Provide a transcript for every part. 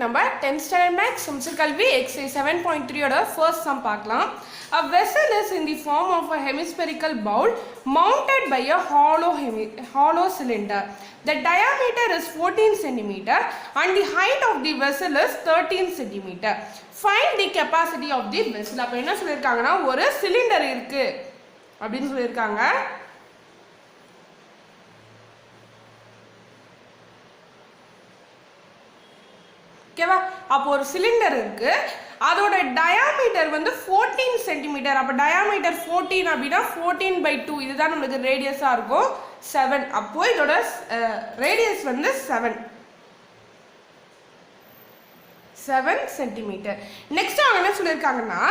நம்ம 10th standard maths சமச்சீர் கல்வி exercise 7.3 ஓட first sum பார்க்கலாம். A vessel is in the form of a hemispherical bowl mounted by a hollow cylinder. The diameter is 14 cm and the height of the vessel is 13 cm. Find the capacity of the vessel. அப்ப என்ன சொல்லிருக்காங்கன்னா ஒரு cylinder இருக்கு அப்படினு சொல்லிருக்காங்க. ஓகேவா? அப்போ ஒரு cylinder இருக்கு, அதோட டயாமீட்டர் வந்து 14 சென்டிமீட்டர். அப்போ டயாமீட்டர் 14 அப்படின்னா 14/2 இதுதான் நம்மளுக்கு ரேடியஸாக இருக்கும் 7. அப்போ இதோட ரேடியஸ் வந்து 7 சென்டிமீட்டர். நெக்ஸ்ட் அவங்க என்ன சொல்லியிருக்காங்கன்னா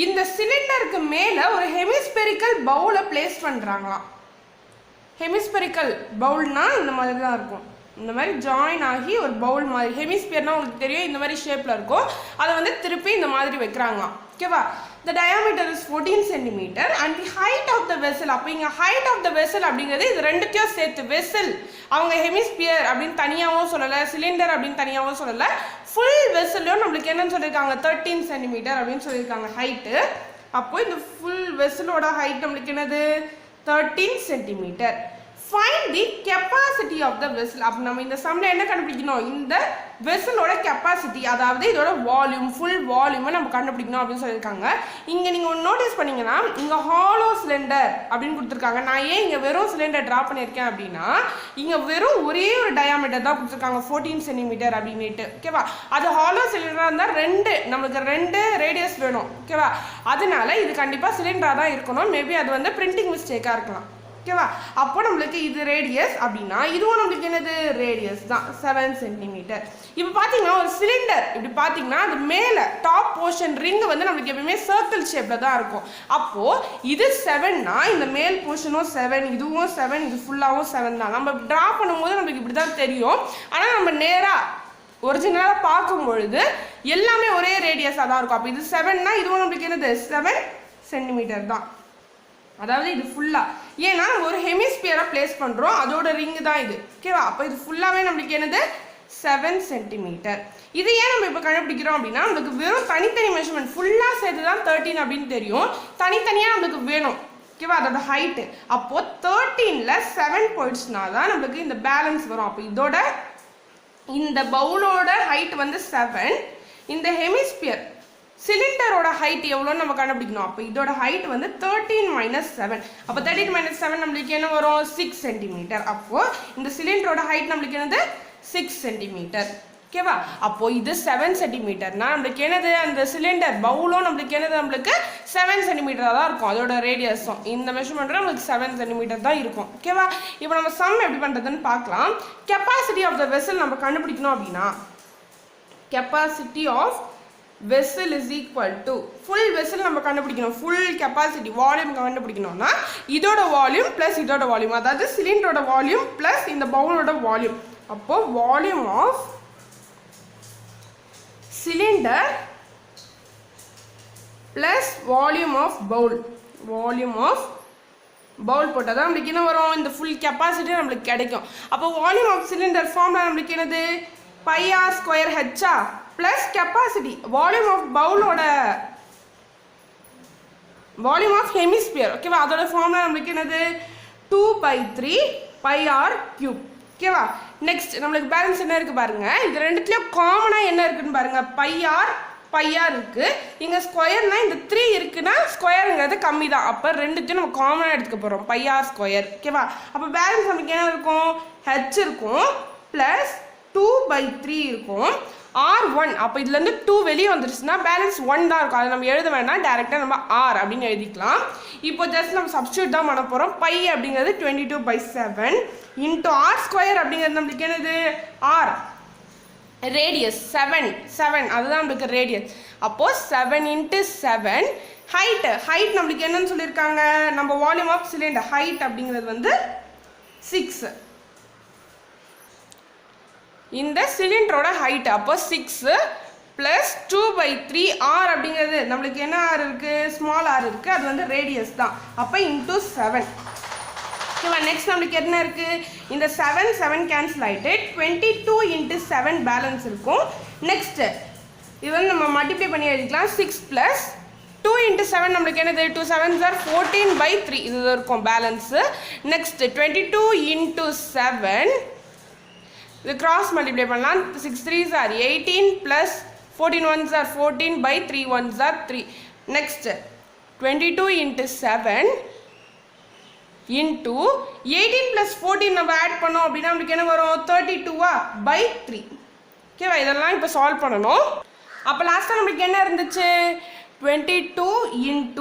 இந்த சிலிண்டருக்கு மேலே ஒரு ஹெமிஸ்பெரிக்கல் பவுலை பிளேஸ் பண்ணுறாங்களாம். ஹெமிஸ்பெரிக்கல் பவுல்னா இந்த மாதிரி தான் இருக்கும், இந்த மாதிரி ஜாயின் ஆகி ஒரு பவுல் மாதிரி. ஹெமிஸ்பியர்னா உங்களுக்கு தெரியும், இந்த மாதிரி ஷேப்பில் இருக்கும். அதை வந்து திருப்பி இந்த மாதிரி வைக்கிறாங்க. ஓகேவா? The diameter is 14 centimetre and the height of the vessel. அப்போ இங்கே ஹைட் ஆஃப் த வெசல் அப்படிங்கிறது இது ரெண்டுத்தையும் சேர்த்து வெசல். அவங்க ஹெமிஸ்பியர் அப்படின்னு தனியாகவும் சொல்லலை, சிலிண்டர் அப்படின்னு தனியாகவும் சொல்லலை. ஃபுல் வெசல்லையும் நம்மளுக்கு என்னன்னு சொல்லியிருக்காங்க 13 சென்டிமீட்டர் அப்படின்னு சொல்லியிருக்காங்க ஹைட்டு. அப்போ இந்த ஃபுல் வெசலோட ஹைட் நம்மளுக்கு என்னது 13 centimetre. Find the capacity of the vessel. அப்போ நம்ம இந்த சம்ல என்ன கண்டுபிடிக்கணும், இந்த வெசலோட கெப்பாசிட்டி, அதாவது இதோட வால்யூம், ஃபுல் வால்யூமை நம்ம கண்டுபிடிக்கணும் அப்படின்னு சொல்லியிருக்காங்க. இங்கே நீங்கள் ஒன்று நோட்டீஸ் பண்ணீங்கன்னா இங்கே ஹாலோ சிலிண்டர் அப்படின்னு கொடுத்துருக்காங்க. நான் ஏன் இங்கே வெறும் சிலிண்டர் ட்ரா பண்ணியிருக்கேன் அப்படின்னா இங்கே வெறும் ஒரே ஒரு டயாமீட்டர் தான் கொடுத்துருக்காங்க 14 சென்டிமீட்டர் அப்படின்ட்டு. ஓகேவா? அது ஹாலோ சிலிண்டராக இருந்தால் நம்மளுக்கு ரெண்டு ரேடியஸ் வேணும். ஓகேவா? அதனால இது கண்டிப்பாக சிலிண்டராக தான் இருக்கணும். மேபி அது வந்து பிரிண்டிங் மிஸ்டேக்காக இருக்கலாம். ஓகேவா? அப்போ நம்மளுக்கு இது ரேடியஸ் அப்படின்னா இதுவும் நம்மளுக்கு என்னது ரேடியஸ் தான் 7 சென்டிமீட்டர். இப்போ பார்த்தீங்கன்னா ஒரு சிலிண்டர் இப்படி பார்த்தீங்கன்னா அது மேலே டாப் போர்ஷன் ரிங் வந்து நம்மளுக்கு எப்பயுமே சர்க்கிள் ஷேப்பில் தான் இருக்கும். அப்போது இது 7னா இந்த மேல் போர்ஷனும் 7, இதுவும் 7, இது ஃபுல்லாகவும் 7 தான். நம்ம ட்ரா பண்ணும்போது நம்மளுக்கு இப்படி தான் தெரியும். ஆனால் நம்ம நேராக ஒரிஜினலாக பார்க்கும் பொழுது எல்லாமே ஒரே ரேடியஸாக தான் இருக்கும். அப்போ இது 7னா இதுவும் நம்மளுக்கு என்னது 7 சென்டிமீட்டர் தான். அதாவது இது ஃபுல்லாக, ஏன்னா நம்ம ஒரு ஹெமிஸ்பியரை பிளேஸ் பண்ணுறோம், அதோட ரிங்கு தான் இது. ஓகேவா? அப்போ இது ஃபுல்லாகவே நம்மளுக்கு என்னது 7 சென்டிமீட்டர். இது ஏன் நம்ம இப்போ கண்டுபிடிக்கிறோம் அப்படின்னா நம்மளுக்கு வெறும் தனித்தனி மெஷர்மெண்ட் ஃபுல்லாக சேர்த்து தான் 13 அப்படின்னு தெரியும், தனித்தனியாக நம்மளுக்கு வேணும். ஓகேவா? அதோட ஹைட்டு. அப்போது 13ல் 7 போயிடுச்சுனா தான் நம்மளுக்கு இந்த பேலன்ஸ் வரும். அப்போ இதோட இந்த பவுலோட ஹைட் வந்து 7, இந்த ஹெமிஸ்பியர் சிலிண்டரோட ஹைட் எவ்வளோன்னு நம்ம கண்டுபிடிக்கணும். அப்போ இதோட ஹைட் வந்து 13 - 7. அப்போ 13 - 7 நம்மளுக்கு என்ன வரும் 6 சென்டிமீட்டர். அப்போது இந்த சிலிண்டரோட ஹைட் நம்மளுக்கு என்னது 6 சென்டிமீட்டர். ஓகேவா? அப்போது இது 7 சென்டிமீட்டர்னா நம்மளுக்கு என்னது அந்த சிலிண்டர் பவுலும் நம்மளுக்கு என்னது நம்மளுக்கு 7 சென்டிமீட்டராக தான் இருக்கும். அதோட ரேடியஸும் இந்த மெஷர்மெண்ட்டும் நம்மளுக்கு 7 சென்டிமீட்டர் தான் இருக்கும். ஓகேவா? இப்போ நம்ம சம் எப்படி பண்ணுறதுன்னு பார்க்கலாம். கெப்பாசிட்டி ஆஃப் த வெசல் நம்ம கண்டுபிடிக்கணும் அப்படின்னா capacity of vessel is equal to full vessel நம்ம கண்டுபிடிக்கணும். full capacity வால்யூம் கண்டுபிடிக்கணும்னா இதோட வால்யூம் ப்ளஸ் இதோட வால்யூம், அதாவது சிலிண்டரோட வால்யூம் ப்ளஸ் இந்த பவுலோட வால்யூம். அப்போ volume of cylinder plus volume of bowl, volume of bowl போட்டால் தான் நம்மளுக்கு என்ன வரும், இந்த ஃபுல் கெப்பாசிட்டி நம்மளுக்கு கிடைக்கும். அப்போ வால்யூம் ஆஃப் சிலிண்டர் ஃபார்ம்ல நம்மளுக்கு என்னது πr²h plus capacity volume of பவுலோட வால்யூம் ஆஃப் ஹெமிஸ்பியர். ஓகேவா? அதோட ஃபார்ம்ல நம்மளுக்கு என்னது 2/3 πr³. ஓகேவா? நெக்ஸ்ட் நம்மளுக்கு பேலன்ஸ் என்ன இருக்குது பாருங்க. இது ரெண்டுத்துலேயும் காமனாக என்ன இருக்குன்னு பாருங்க, பையார் இருக்குது. இங்கே ஸ்கொயர்னா இந்த 3 இருக்குன்னா ஸ்கொயருங்கிறது கம்மி தான். அப்போ ரெண்டுத்தையும் நம்ம காமனாக எடுத்துக்க போகிறோம் πr². ஓகேவா? அப்போ பேலன்ஸ் நமக்கு என்ன இருக்கும், h இருக்கும் ப்ளஸ் 2/3 இருக்கும் R1. அப்போ இதுலேருந்து 2 வெளியே வந்துருச்சுன்னா பேலன்ஸ் 1 தான் இருக்கும். அதை நம்ம எழுத வேண்டாம், டேரெக்டாக நம்ம R அப்படின்னு எழுதிக்கலாம். இப்போ ஜஸ்ட் நம்ம சப்ஸ்டியூட் தான் பண்ண போகிறோம். பை அப்படிங்கிறது 22/7 இன்ட்டு R² அப்படிங்கிறது நம்மளுக்கு என்னது R ரேடியஸ் 7 அதுதான் நம்மளுக்கு ரேடியஸ். அப்போது 7 × 7 ஹைட் நம்மளுக்கு என்னன்னு சொல்லியிருக்காங்க, நம்ம வால்யூம் ஆஃப் சிலிண்டர் ஹைட் அப்படிங்கிறது வந்து 6. இந்த சிலிண்டரோட ஹைட் அப்போ 6 ப்ளஸ் 2/3 R அப்படிங்கிறது நம்மளுக்கு என்ன R இருக்குது, ஸ்மால் R இருக்குது, அது வந்து ரேடியஸ் தான். அப்போ இன்ட்டு 7. ஓகேவா? நெக்ஸ்ட் நம்மளுக்கு என்ன இருக்குது, இந்த 7 கேன்சல் ஆகிட்டு 22 × 7 பேலன்ஸ் இருக்கும். நெக்ஸ்ட்டு இது வந்து நம்ம மல்டிப்ளை பண்ணி எழுதிக்கலாம் 6 + 2 × 7 நம்மளுக்கு என்னது 2 7s are 14/3 இது இருக்கும் பேலன்ஸு நெக்ஸ்ட் 22 × 7 இது கிராஸ் மல்டிப்ளை பண்ணலாம் 6 3s are 18 + 14 1s are 14/3 1s are 3 next 22 × 7 into 18 + 14 நம்ம ஆட் பண்ணோம் அப்படின்னா நமக்கு என்ன வரும் 32/3 ஓகேவா இதெல்லாம் இப்போ சால்வ் பண்ணணும் அப்போ லாஸ்ட்டாக நம்மளுக்கு என்ன இருந்துச்சு 22 ×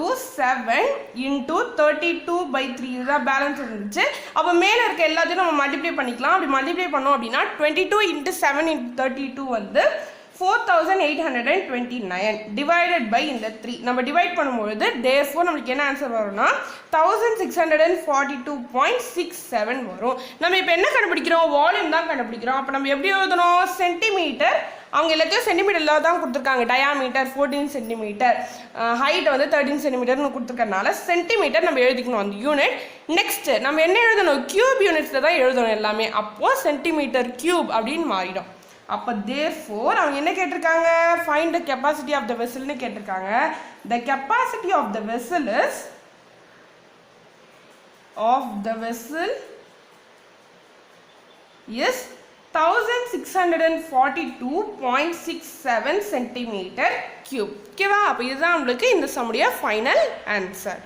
7 × 32/3 இதுதான் பேலன்ஸ் இருந்துச்சு அப்போ மேலே இருக்க எல்லாத்தையும் நம்ம மல்டிப்ளை பண்ணிக்கலாம் அப்படி மல்டிப்ளை பண்ணோம் அப்படின்னா 22 × 7 × 32 வந்து 4829 டிவைடட் பை இந்த 3 நம்ம டிவைட் பண்ணும்பொழுது therefore நம்மளுக்கு என்ன ஆன்சர் வரும்னா 1642.67 வரும் நம்ம இப்போ என்ன கண்டுபிடிக்கிறோம் வால்யூம் தான் கண்டுபிடிக்கிறோம் அப்போ நம்ம எப்படி எழுதணும் சென்டிமீட்டர் அவங்க எல்லாத்தையும் சென்டிமீட்டரில் தான் கொடுத்துருக்காங்க டயாமீட்டர் 14 சென்டிமீட்டர் ஹைட் வந்து 13 சென்டிமீட்டர்னு கொடுத்துருக்கறனால சென்டிமீட்டர் நம்ம எழுதிக்கணும் அந்த யூனிட் நெக்ஸ்ட் நம்ம என்ன எழுதணும் கியூப் யூனிட்ஸில் தான் எழுதணும் எல்லாமே அப்போது சென்டிமீட்டர் கியூப் அப்படின்னு மாறிடும் அப்போ therefore அவங்க என்ன கேட்டிருக்காங்க find the capacity of the வெசல்னு கேட்டிருக்காங்க the capacity of the vessel is 1642.67 centimeter cube ஓகேவா அப்போ இதுதான் நம்மளுக்கு இந்த சம்முடைய ஃபைனல் ஆன்சர்